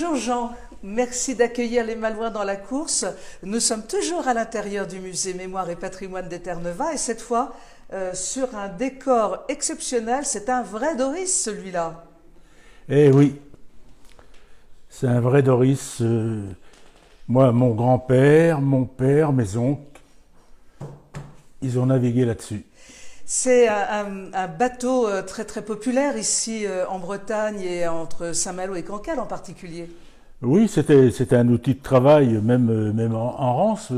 Bonjour Jean, merci d'accueillir les Malouins dans la course. Nous sommes toujours à l'intérieur du musée Mémoire et Patrimoine d'Eterneva et cette fois sur un décor exceptionnel. C'est un vrai Doris celui-là. Eh oui, c'est un vrai Doris. Moi, mon grand-père, mon père, mes oncles, ils ont navigué là-dessus. C'est un bateau très très populaire ici en Bretagne et entre Saint-Malo et Cancale en particulier. Oui, c'était un outil de travail, même en Rance.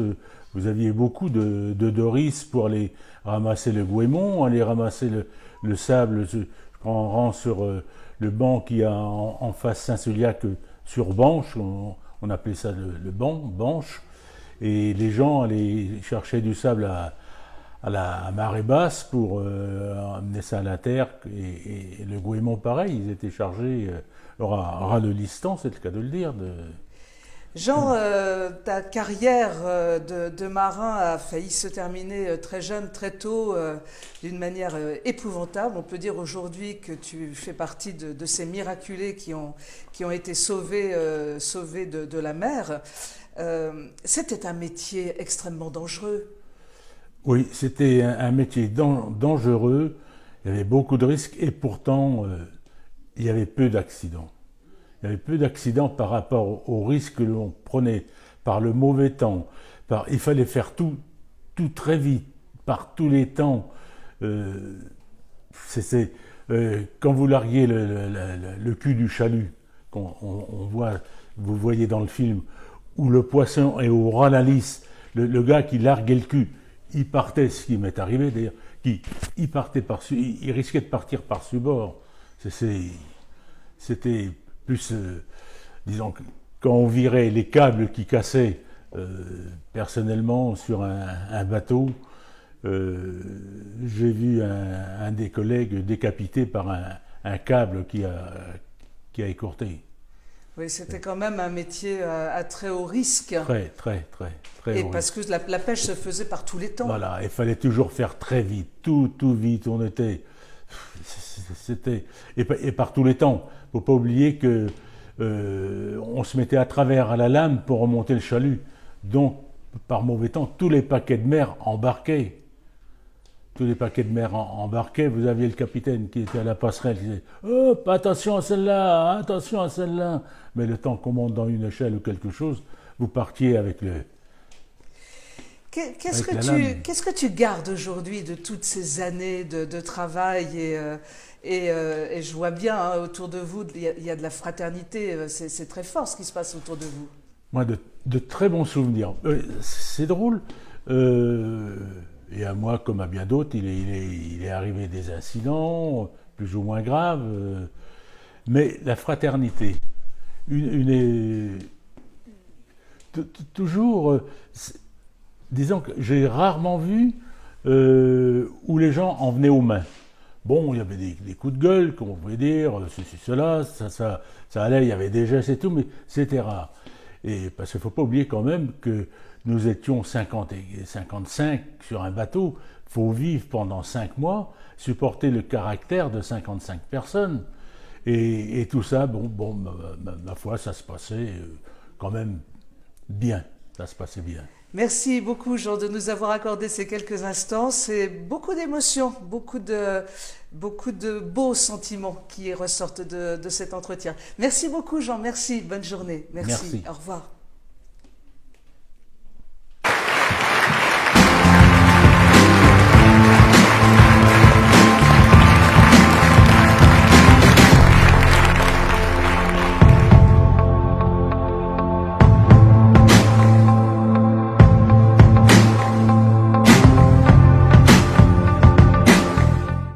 Vous aviez beaucoup de Doris pour aller ramasser le goémon, aller ramasser le sable. Je prends en Rance sur le banc qu'il y a en face Saint-Celiac sur Banche. On appelait ça le banc, Banche. Et les gens allaient chercher du sable à la marée basse pour amener ça à la terre et le goémon pareil, ils étaient chargés ras de listan, c'est le cas de le dire. Jean, ta carrière de marin a failli se terminer très jeune, très tôt, d'une manière épouvantable. On peut dire aujourd'hui que tu fais partie de ces miraculés qui ont été sauvés de la mer. C'était un métier extrêmement dangereux. Oui, c'était un métier dangereux, il y avait beaucoup de risques et pourtant il y avait peu d'accidents. Il y avait peu d'accidents par rapport aux risques que l'on prenait par le mauvais temps. Il fallait faire tout très vite, par tous les temps. Quand vous larguiez le cul du chalut, vous voyez dans le film, où le poisson est au ras la lisse, le gars qui larguait le cul, il partait, ce qui m'est arrivé d'ailleurs, il risquait de partir par-dessus bord. C'était plus, disons, quand on virait les câbles qui cassaient personnellement sur un bateau, j'ai vu un des collègues décapité par un câble qui a écourté. Oui, c'était quand même un métier à très haut risque. Très Et haut parce que la pêche se faisait par tous les temps. Voilà, il fallait toujours faire très vite, tout vite. Et par tous les temps. Il ne faut pas oublier que on se mettait à travers à la lame pour remonter le chalut. Donc, par mauvais temps, tous les paquets de mer embarquaient. Tous les paquets de mer embarquaient. Vous aviez le capitaine qui était à la passerelle qui disait « Hop, attention à celle-là, attention à celle-là ». Mais le temps qu'on monte dans une échelle ou quelque chose, vous partiez avec le... Qu'est-ce que tu gardes aujourd'hui de toutes ces années de travail et je vois bien autour de vous, il y a de la fraternité, c'est très fort ce qui se passe autour de vous. Moi, de très bons souvenirs. C'est drôle, et à moi comme à bien d'autres, il est arrivé des incidents plus ou moins graves, mais la fraternité, toujours... disons que j'ai rarement vu où les gens en venaient aux mains. Bon, il y avait des coups de gueule, comme on pouvait dire, ceci, cela, ça allait, il y avait des gestes et tout, mais c'était rare. Et parce qu'il ne faut pas oublier quand même que nous étions 50 et 55 sur un bateau, il faut vivre pendant 5 mois, supporter le caractère de 55 personnes. Et tout ça, ma foi, ça se passait quand même bien. Ça se passait bien. Merci beaucoup Jean de nous avoir accordé ces quelques instants. C'est beaucoup d'émotions, beaucoup de beaux sentiments qui ressortent de cet entretien. Merci beaucoup Jean, merci, bonne journée. Merci. Merci. Au revoir.